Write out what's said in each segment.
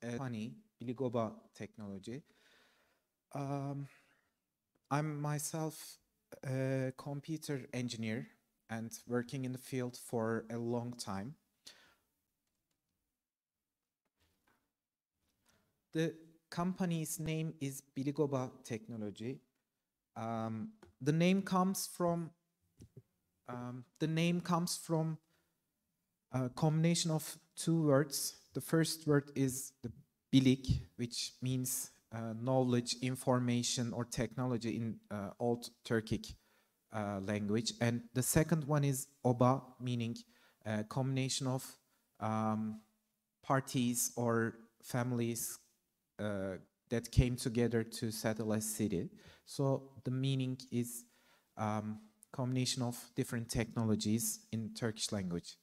company, Biligoba Technology. Um, I'm myself a computer engineer and working in the field for a long time. The company's name is Biligoba Technology. Um, the name comes from a combination of two words. The first word is the bilik, which means knowledge, information, or technology in Old Turkic language. And the second one is oba, meaning a combination of parties or families that came together to settle a city. So the meaning is combination of different technologies in Turkish language.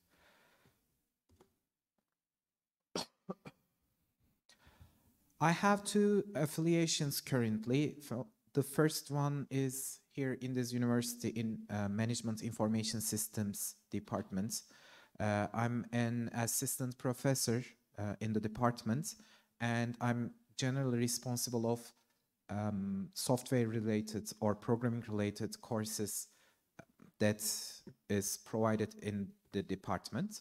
I have two affiliations currently. The first one is here in this university in Management Information Systems department. I'm an assistant professor in the department, and I'm generally responsible of software-related or programming-related courses that is provided in the department.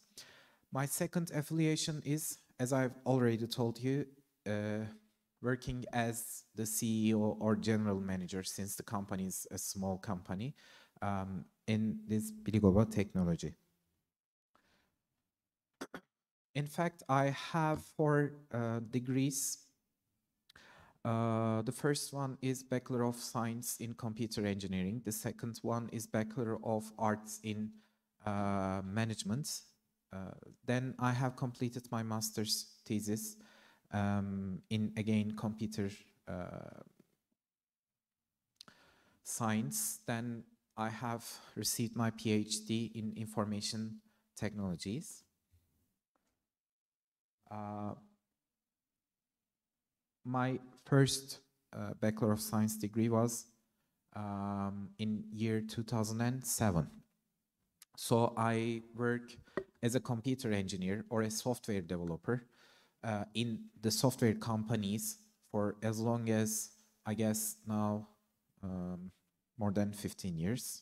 My second affiliation is, as I've already told you, working as the CEO or general manager, since the company is a small company, in this Biligoba Technology. In fact, I have four degrees. The first one is Bachelor of Science in Computer Engineering. The second one is Bachelor of Arts in Management. Then I have completed my master's thesis in, again, computer science. Then I have received my PhD in information technologies. My first Bachelor of Science degree was in year 2007. So I work as a computer engineer or a software developer in the software companies for as long as, I guess now, more than 15 years.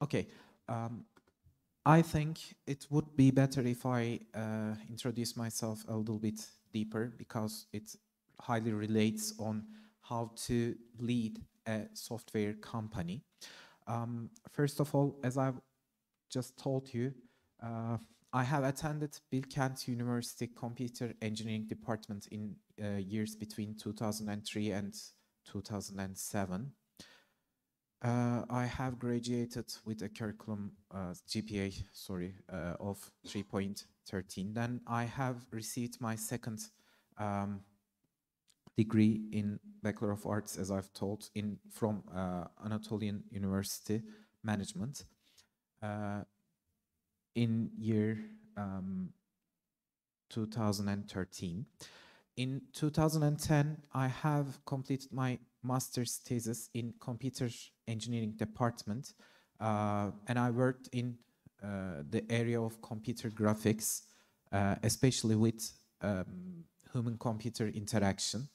Okay, I think it would be better if I introduce myself a little bit deeper, because it highly relates on how to lead a software company. First of all, as I've just told you, I have attended Bilkent University Computer Engineering Department in years between 2003 and 2007. I have graduated with a curriculum GPA, of 3.13. Then I have received my second degree in Bachelor of Arts, as I've told, from Anatolian University Management in year 2013. In 2010, I have completed my master's thesis in computer engineering department, and I worked in the area of computer graphics, especially with human-computer interaction.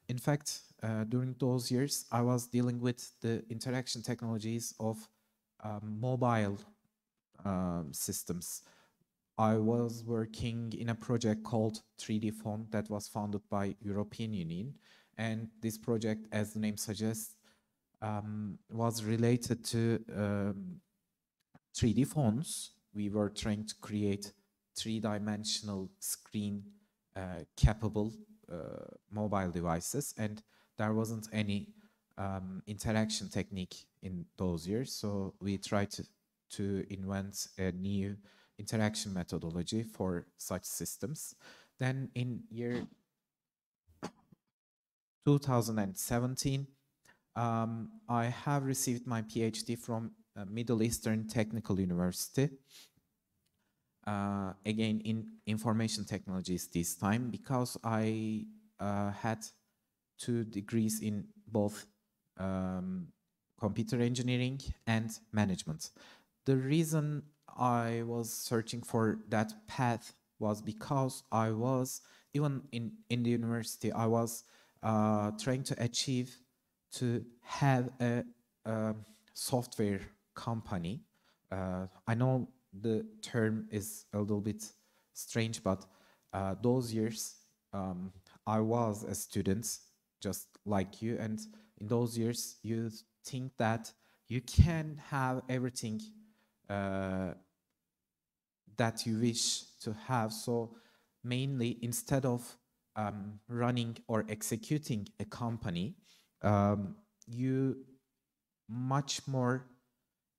In fact, during those years, I was dealing with the interaction technologies of mobile systems. I was working in a project called 3D Phone that was funded by European Union. And this project, as the name suggests, was related to 3D phones. We were trying to create three-dimensional screen capable mobile devices, and there wasn't any interaction technique in those years. So we tried to invent a new interaction methodology for such systems. Then in year 2017, I have received my PhD from Middle Eastern Technical University, again in information technologies this time, because I had 2 degrees in both computer engineering and management. The reason I was searching for that path was because I was, even in the university, I was trying to achieve to have a, software company. I know the term is a little bit strange, but those years I was a student just like you, and in those years you think that you can have everything uh, that you wish to have. So mainly, instead of running or executing a company, you much more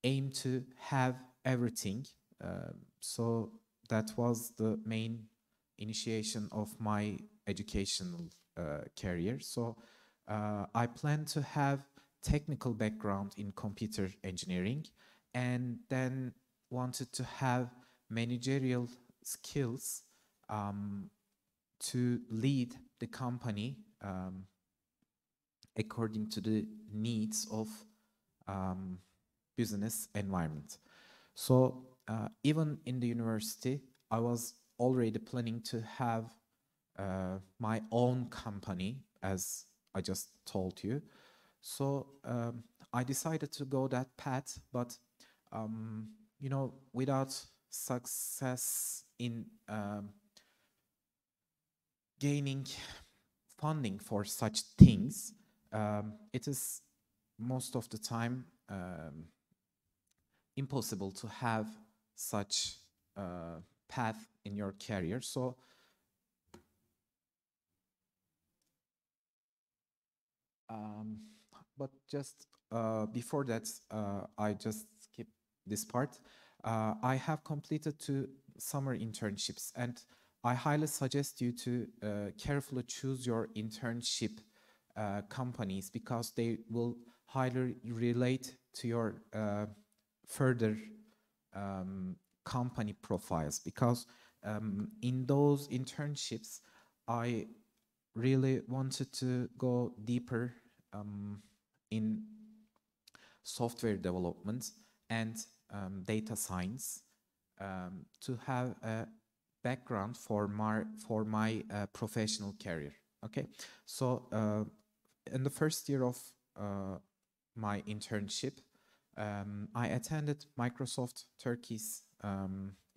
aim to have everything. So that was the main initiation of my educational career. So I plan to have technical background in computer engineering, and then wanted to have managerial skills to lead the company according to the needs of business environment. So even in the university, I was already planning to have my own company, as I just told you. So I decided to go that path, but you know, without success in gaining funding for such things, it is most of the time impossible to have such path in your career. So but just before that, I just skip this part. I have completed 2 summer internships, and I highly suggest you to carefully choose your internship companies, because they will highly relate to your further company profiles. Because in those internships, I really wanted to go deeper in software development and data science, to have a background for my professional career. Okay, so in the first year of my internship, I attended Microsoft Turkey's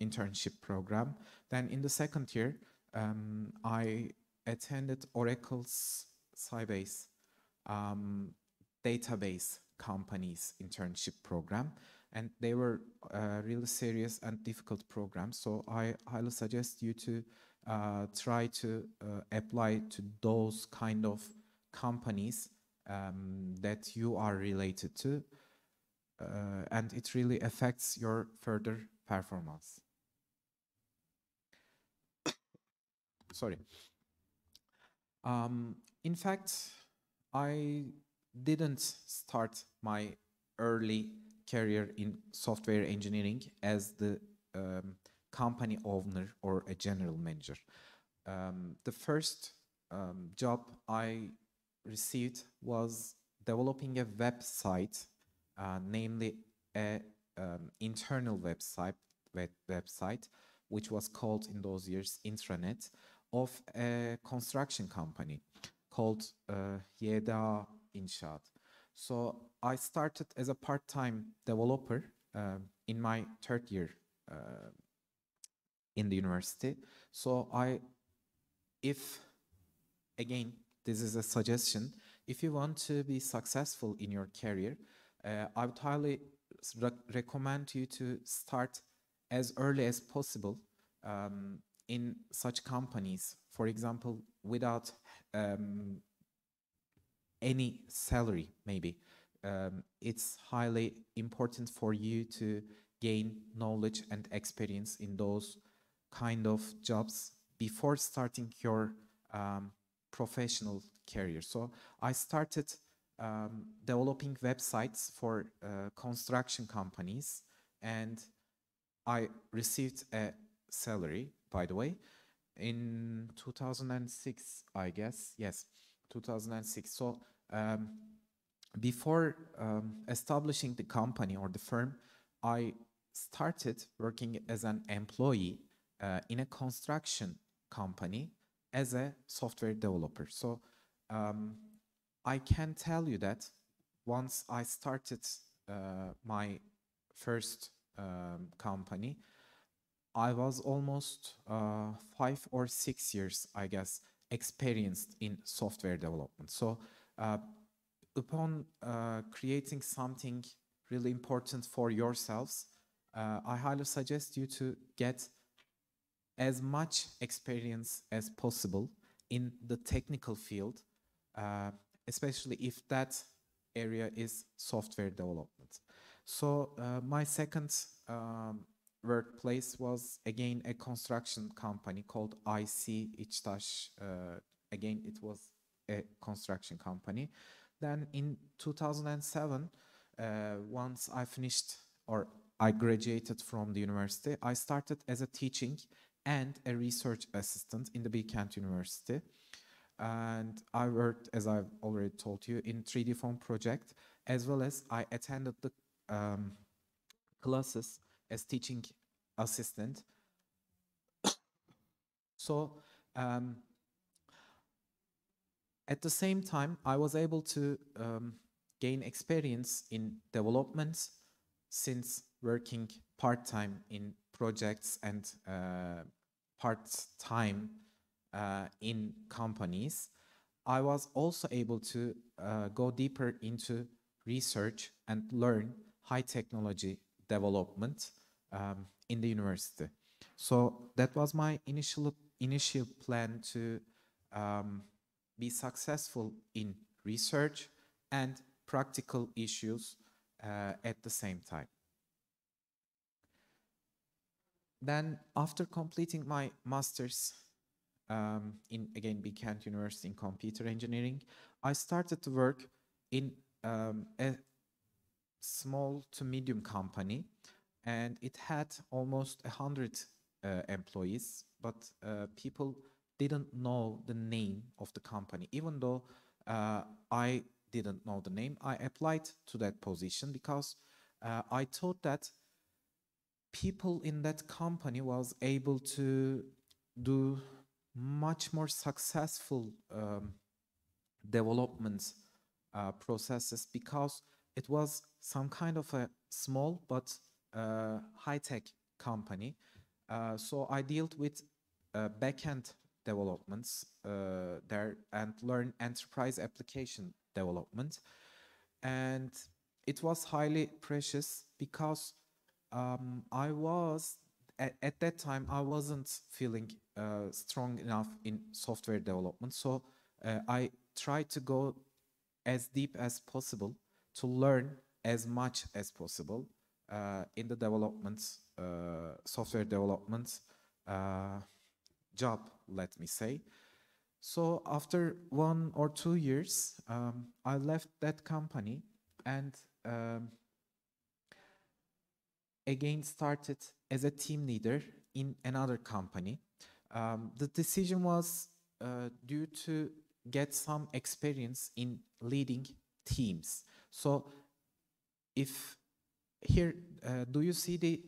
internship program. Then in the second year, I attended Oracle's Sybase database company's internship program, and they were really serious and difficult programs. So I highly suggest you to try to apply to those kind of companies that you are related to, and it really affects your further performance. Sorry. In fact, I didn't start my early career in software engineering as the company owner or a general manager. The first job I received was developing a website, namely a internal website, which was called in those years intranet, of a construction company called Yeda İnşaat. So I started as a part-time developer in my third year in the university. So if again, this is a suggestion, if you want to be successful in your career, I would highly recommend you to start as early as possible in such companies. For example, without any salary, maybe. It's highly important for you to gain knowledge and experience in those kind of jobs before starting your professional career. So I started developing websites for construction companies, and I received a salary, by the way, in 2006, I guess. Yes, 2006. So before establishing the company or the firm, I started working as an employee in a construction company as a software developer. So um, I can tell you that once I started my first company, I was almost 5 or 6 years, I guess, experienced in software development. So, uh, upon creating something really important for yourselves, I highly suggest you to get as much experience as possible in the technical field, uh, especially if that area is software development. So my second workplace was again a construction company called IC İçtaş. Again, it was a construction company. Then in 2007, once I finished or I graduated from the university, I started as a teaching and a research assistant in the Bilkent University. And I worked, as I've already told you, in 3D phone project, as well as I attended the classes as teaching assistant. So at the same time, I was able to gain experience in development since working part-time in projects and part-time in companies. I was also able to go deeper into research and learn high technology development in the university. So that was my initial plan to be successful in research and practical issues at the same time. Then, after completing my master's in again Bilkent University in computer engineering, I started to work in a small to medium company, and it had almost 100 employees, but people didn't know the name of the company. Even though I didn't know the name, I applied to that position because I thought that people in that company was able to do much more successful development processes because it was some kind of a small but high-tech company. So I dealt with backend developments there and learn enterprise application development. And it was highly precious because I was at that time I wasn't feeling strong enough in software development, so I tried to go as deep as possible to learn as much as possible in the development, software development job, let me say. So after 1 or 2 years, I left that company and again started as a team leader in another company. The decision was due to get some experience in leading teams. So if here, do you see the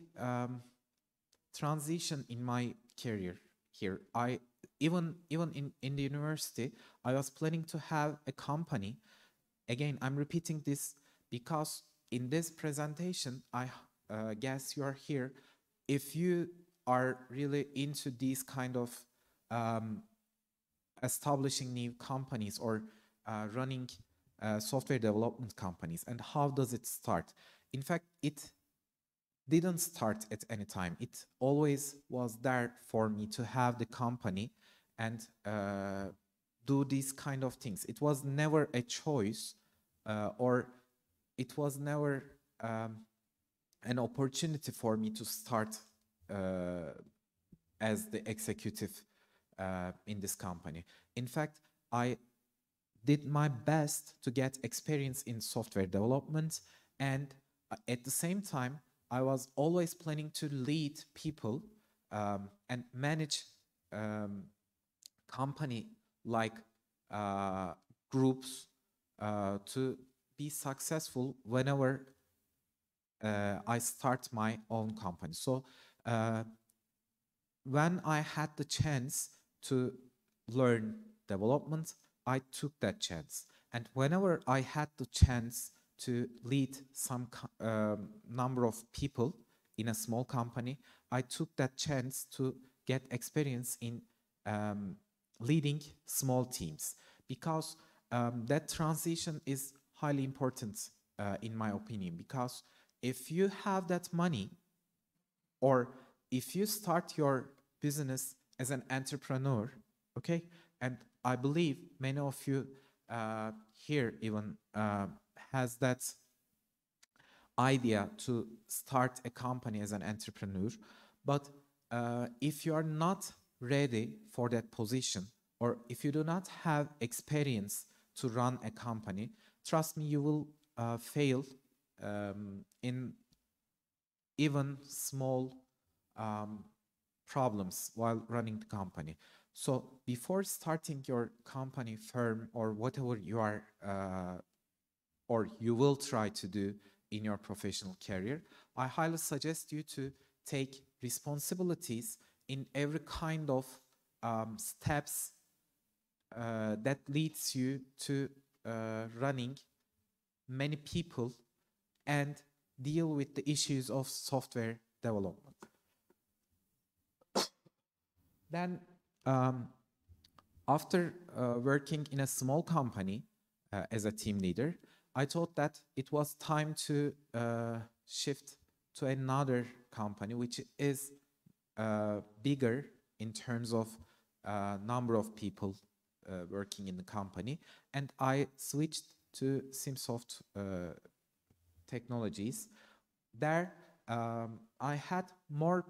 transition in my career here? I even in the university, I was planning to have a company. Again, I'm repeating this because in this presentation, I guess you are here if you are really into these kind of establishing new companies or running software development companies. And how does it start? In fact, it didn't start at any time. It always was there for me to have the company and do these kind of things. It was never a choice or it was never an opportunity for me to start as the executive in this company. In fact, I did my best to get experience in software development, and at the same time, I was always planning to lead people and manage company like groups to be successful whenever I start my own company. So uh, when I had the chance to learn development, I took that chance. And whenever I had the chance to lead some number of people in a small company, I took that chance to get experience in um, leading small teams, because that transition is highly important in my opinion. Because if you have that money, or if you start your business as an entrepreneur, okay, and I believe many of you here even has that idea to start a company as an entrepreneur, but if you are not ready for that position, or if you do not have experience to run a company, trust me, you will fail in even small um, problems while running the company. So before starting your company, firm, or whatever you are or you will try to do in your professional career, I highly suggest you to take responsibilities in every kind of steps that leads you to running many people and deal with the issues of software development. Then, after working in a small company as a team leader, I thought that it was time to shift to another company, which is bigger in terms of number of people working in the company. And I switched to SimSoft Technologies. There, I had more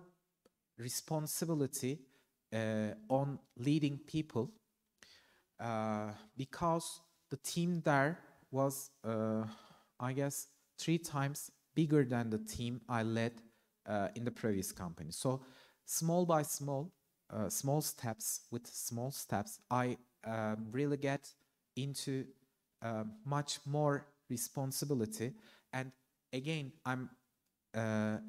responsibility on leading people because the team there was, I guess, 3 times bigger than the team I led in the previous company. So small by small, small steps with small steps, I really get into much more responsibility. And again, I'm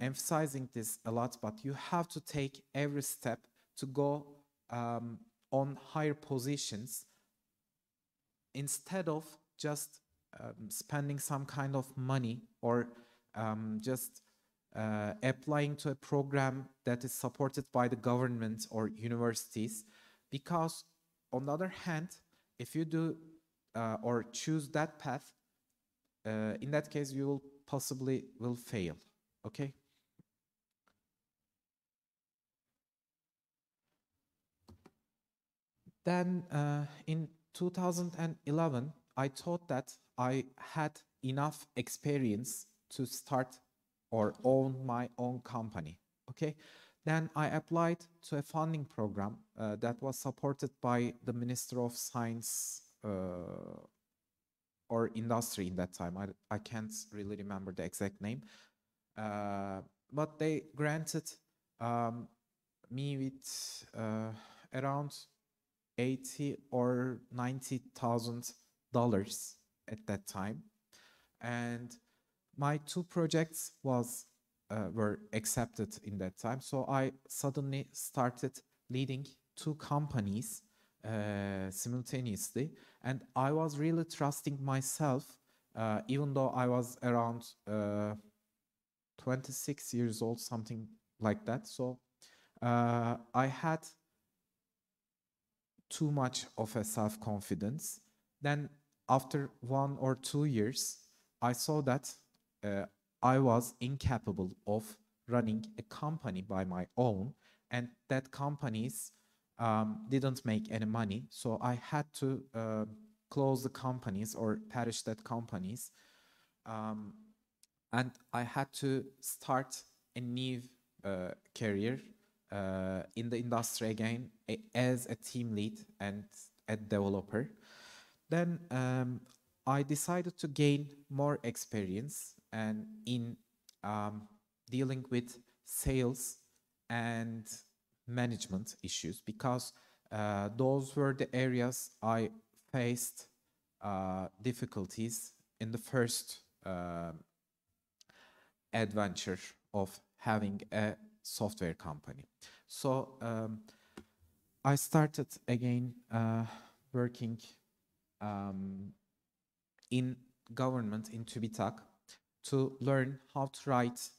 emphasizing this a lot, but you have to take every step to go on higher positions, instead of just spending some kind of money, or just applying to a program that is supported by the government or universities. Because on the other hand, if you do or choose that path, in that case you will possibly will fail. Okay. Then in 2011, I thought that I had enough experience to start or own my own company. Okay. Then I applied to a funding program that was supported by the Minister of Science or Industry in that time. I can't really remember the exact name. But they granted um, me with around 80 or $90,000 at that time, and my 2 projects were accepted in that time. So I suddenly started leading 2 companies simultaneously, and I was really trusting myself, even though I was around 26 years old, something like that. So I had too much of a self-confidence. Then after 1 or 2 years, I saw that uh, I was incapable of running a company by my own, and that companies didn't make any money. So I had to close the companies or perish that companies. Um, and I had to start a new career in the industry again, as a team lead and a developer. Then I decided to gain more experience and in um, dealing with sales and management issues, because those were the areas I faced difficulties in the first adventure of having a software company. So I started again working in government in TÜBİTAK to learn how to write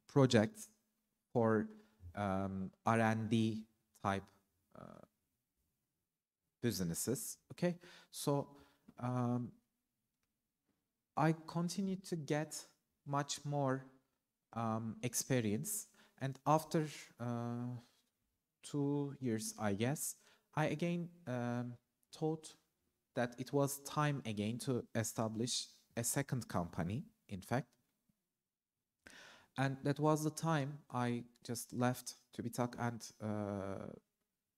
projects for R&D type businesses. Okay, so I continued to get much more experience, and after 2 years, I guess, I again thought that it was time again to establish a second company, in fact. And that was the time I just left TÜBİTAK and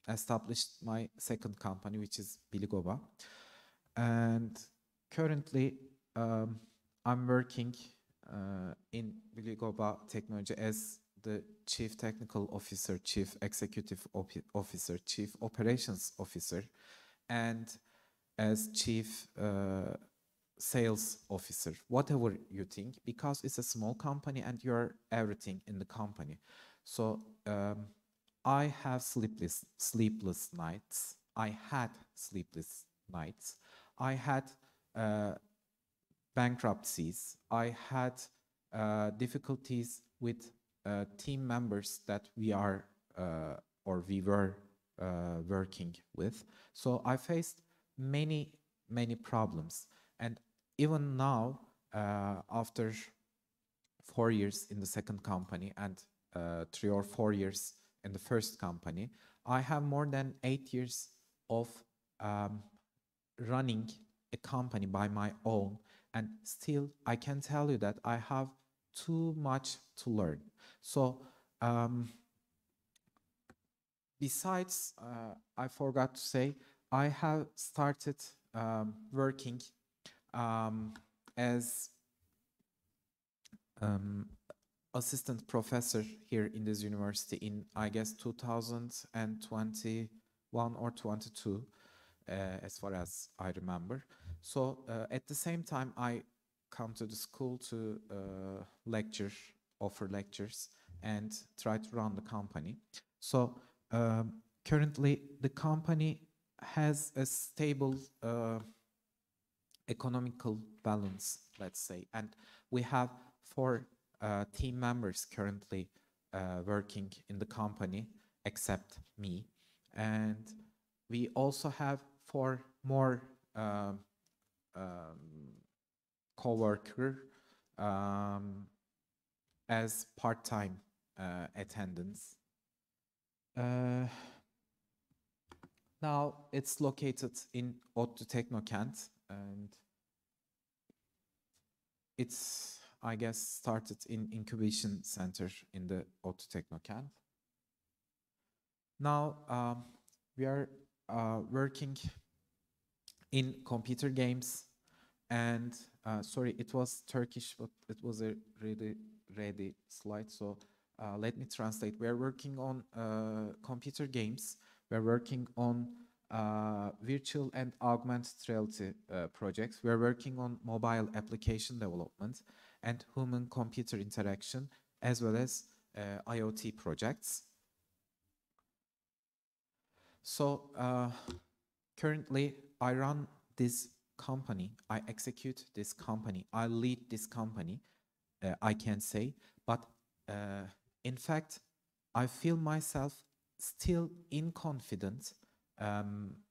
established my second company, which is Biligoba. And currently, I'm working in Biligoba Technology as the Chief Technical Officer, Chief Executive Officer, Chief Operations Officer, and as Chief Sales Officer, whatever you think, because it's a small company and you're everything in the company. So I have sleepless nights. I had sleepless nights. I had bankruptcies. I had difficulties with team members that we are or we were working with. So I faced many problems, and even now, after 4 years in the second company and 3 or 4 years in the first company, I have more than 8 years of running a company by my own, and still I can tell you that I have too much to learn. So besides, I forgot to say, I have started working as assistant professor here in this university in, I guess, 2021 or 22, as far as I remember. So at the same time, I come to the school to lecture, offer lectures, and try to run the company. So currently, the company has a stable economical balance, let's say, and we have 4 team members currently working in the company, except me, and we also have 4 more co-worker as part-time attendants. Now it's located in ODTÜ Teknokent, and it's, I guess, started in incubation center in the ODTÜ Teknokent. Now we are working in computer games, and sorry, it was Turkish, but it was a really ready slide, so let me translate. We are working on computer games. We are working on virtual and augmented reality projects. We are working on mobile application development and human-computer interaction, as well as IoT projects. So currently, I run this company, I execute this company, I lead this company, I can say, but in fact, I feel myself still inconfident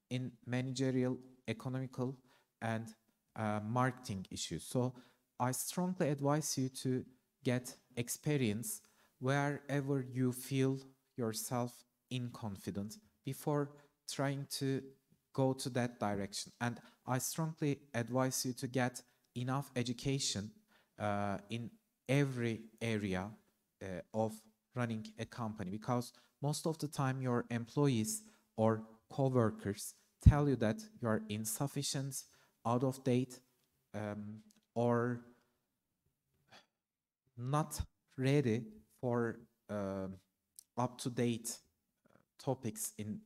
in managerial, economical, and marketing issues. So I strongly advise you to get experience wherever you feel yourself inconfident before trying to go to that direction. And I strongly advise you to get enough education in every area of running a company, because most of the time your employees or co-workers tell you that you are insufficient, out of date, or not ready for up-to-date topics in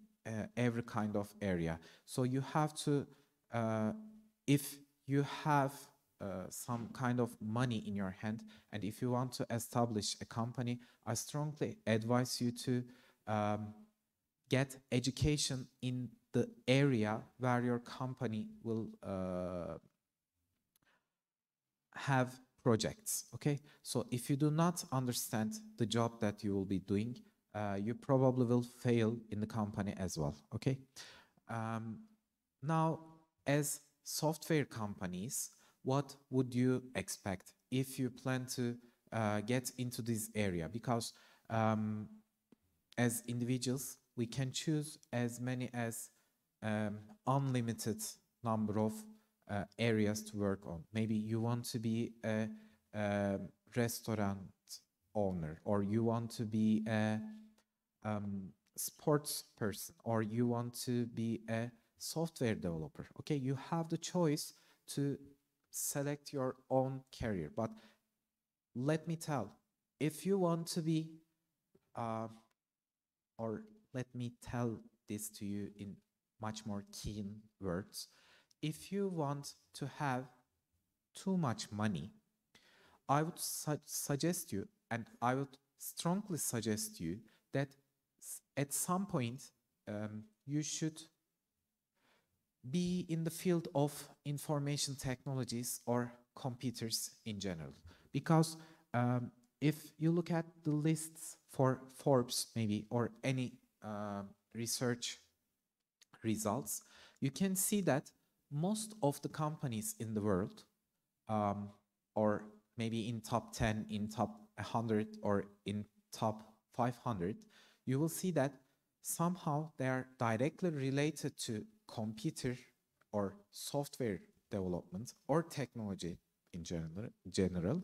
every kind of area. So you have to if you have some kind of money in your hand, and if you want to establish a company, I strongly advise you to get education in the area where your company will have projects. Okay, so if you do not understand the job that you will be doing, you probably will fail in the company as well. Okay, now, as software companies, what would you expect if you plan to get into this area? Because as individuals, we can choose as many as unlimited number of areas to work on. Maybe you want to be a restaurant owner, or you want to be a sports person, or you want to be a software developer. Okay, you have the choice to select your own career. But let me tell, if you want to be or let me tell this to you in much more keen words. If you want to have too much money, I would suggest you, and I would strongly suggest you, that at some point you should be in the field of information technologies or computers in general. Because if you look at the lists for Forbes maybe, or any research results, you can see that most of the companies in the world, or maybe in top 10, in top 100, or in top 500, you will see that somehow they are directly related to computer or software development or technology in general.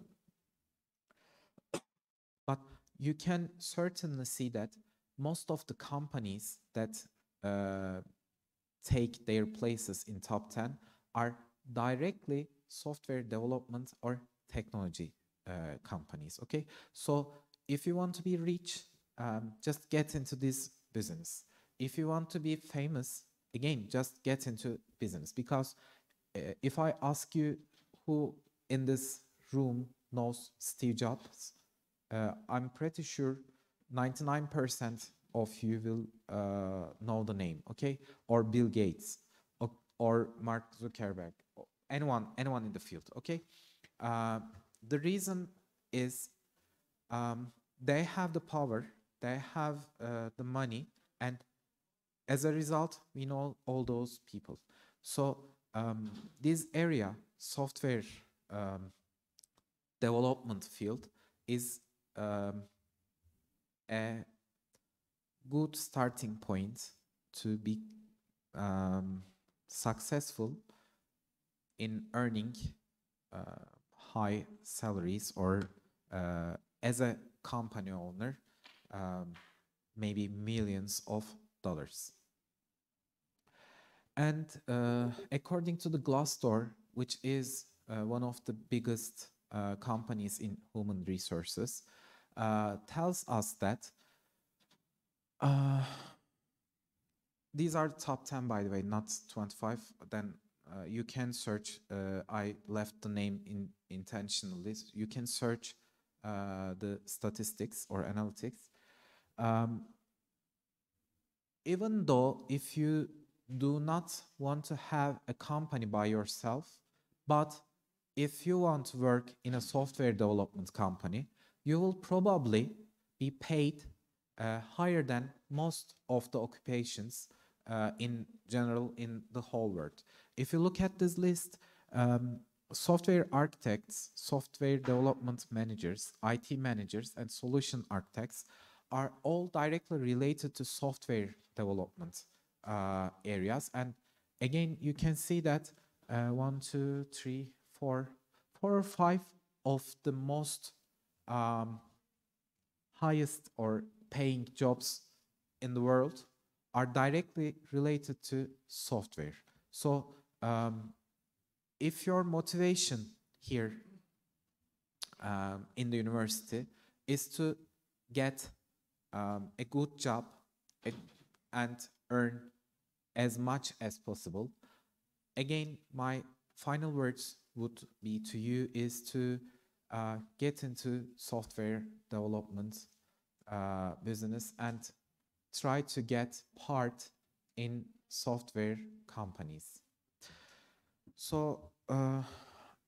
But you can certainly see that most of the companies that take their places in top 10 are directly software development or technology companies. Okay, so if you want to be rich, just get into this business. If you want to be famous, again, just get into business. Because if I ask you who in this room knows Steve Jobs, I'm pretty sure 99% of you will know the name, okay? Or Bill Gates, or Mark Zuckerberg, anyone in the field, okay? The reason is they have the power, they have the money, and as a result, we know all those people. So this area, software development field, is a good starting point to be successful in earning high salaries, or as a company owner, maybe millions of dollars. And according to the Glassdoor, which is one of the biggest companies in human resources, tells us that these are the top 10, by the way, not 25. Then you can search. I left the name intentionally. You can search the statistics or analytics. Even though if you do not want to have a company by yourself, but if you want to work in a software development company, you will probably be paid higher than most of the occupations in general in the whole world. If you look at this list, software architects, software development managers, IT managers, and solution architects are all directly related to software development areas. And again, you can see that 1, 2, 3, 4 or 5 of the most highest or paying jobs in the world are directly related to software. So if your motivation here in the university is to get a good job and earn as much as possible, again, my final words would be to you is to get into software development business and try to get part in software companies. So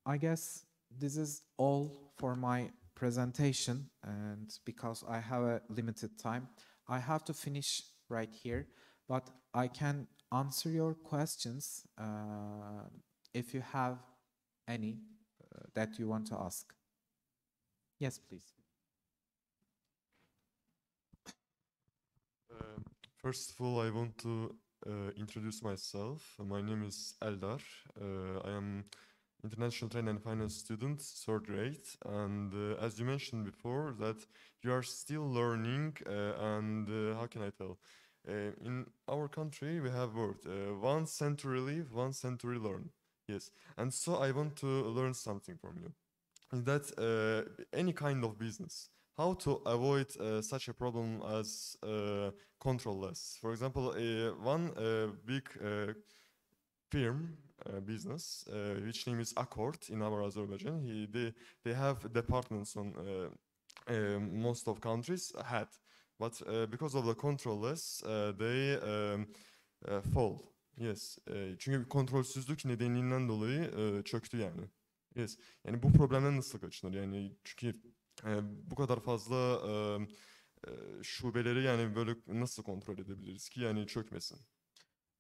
I guess this is all for my presentation, and because I have a limited time, I have to finish right here, but I can answer your questions if you have any that you want to ask. Yes, please. First of all, I want to introduce myself. My name is Eldar. I am international trade and finance student, third grade. And as you mentioned before, that you are still learning, and how can I tell? In our country, we have word 1 century live, 1 century learn. Yes, and so I want to learn something from you. Is that any kind of business? How to avoid such a problem as controlless? For example, one big firm business, which name is Accord in our Azerbaijan. They have departments on most of countries had, but because of the controlless, they fall. Yes, çünkü kontrolsüzlük nedeninden dolayı çöktü yani. Yes, yani bu problemden nasıl kaçınır? Yani çünkü bu kadar fazla şubeleri yani böyle nasıl kontrol edebiliriz ki yani çökmesin?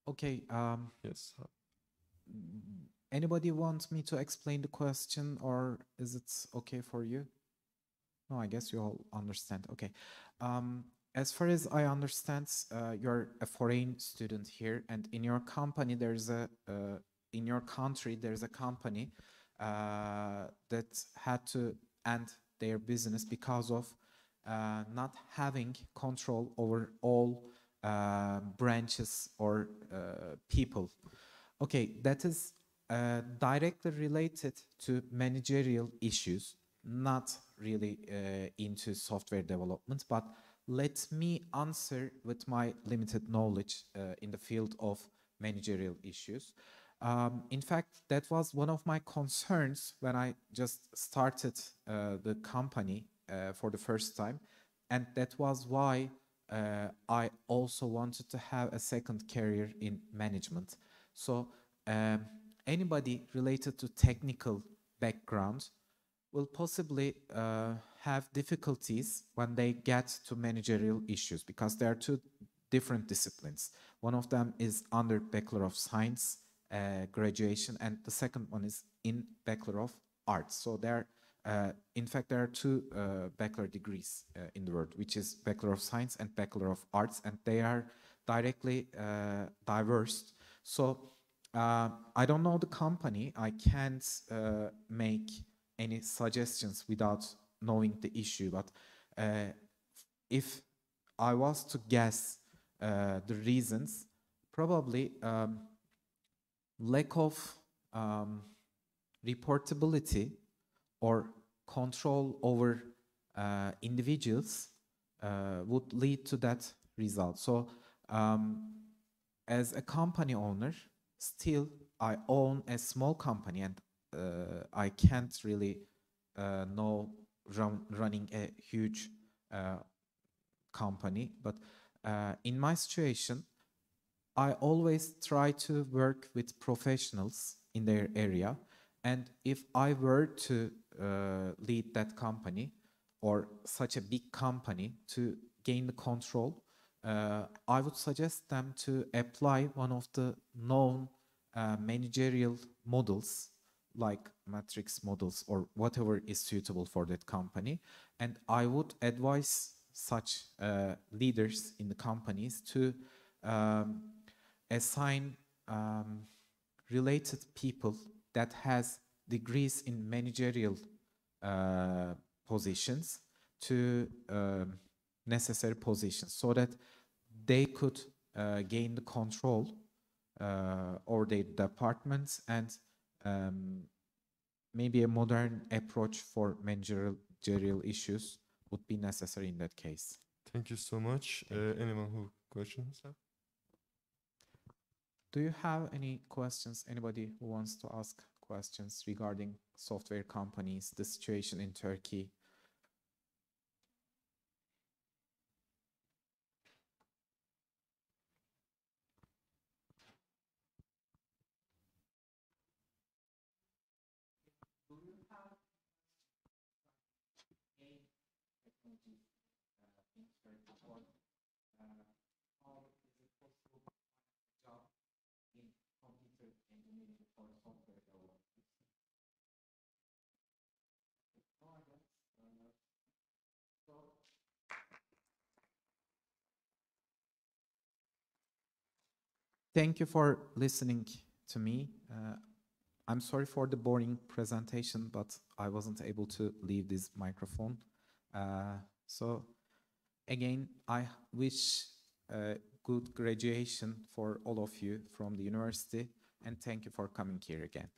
Okay. Yes. Anybody want me to explain the question, or is it okay for you? No, I guess you all understand. Okay. As far as I understand, you're a foreign student here, and in your company, in your country, there's a company that had to end their business because of not having control over all branches or people. Okay, that is directly related to managerial issues, not really into software development, but let me answer with my limited knowledge in the field of managerial issues. In fact, that was one of my concerns when I just started the company for the first time, and that was why I also wanted to have a second career in management. So anybody related to technical background will possibly have difficulties when they get to managerial issues, because there are two different disciplines. One of them is under Bachelor of Science graduation, and the second one is in Bachelor of Arts. So in fact, there are two bachelor degrees in the world, which is Bachelor of Science and Bachelor of Arts, and they are directly diverse. So I don't know the company. I can't make any suggestions without knowing the issue. But if I was to guess the reasons, probably lack of reportability or control over individuals would lead to that result. So as a company owner, still I own a small company, and I can't really know running a huge company. But in my situation, I always try to work with professionals in their area. And if I were to lead that company or such a big company to gain the control, I would suggest them to apply one of the known managerial models, like matrix models or whatever is suitable for that company. And I would advise such leaders in the companies to assign related people that has degrees in managerial positions to necessary positions, so that they could gain the control over their departments, and maybe a modern approach for managerial issues would be necessary in that case. Thank you so much. Anyone who questions? Do you have any questions? Anybody who wants to ask questions regarding software companies, the situation in Turkey. Thank you for listening to me. I'm sorry for the boring presentation, but I wasn't able to leave this microphone. So again, I wish good graduation for all of you from the university, and thank you for coming here again.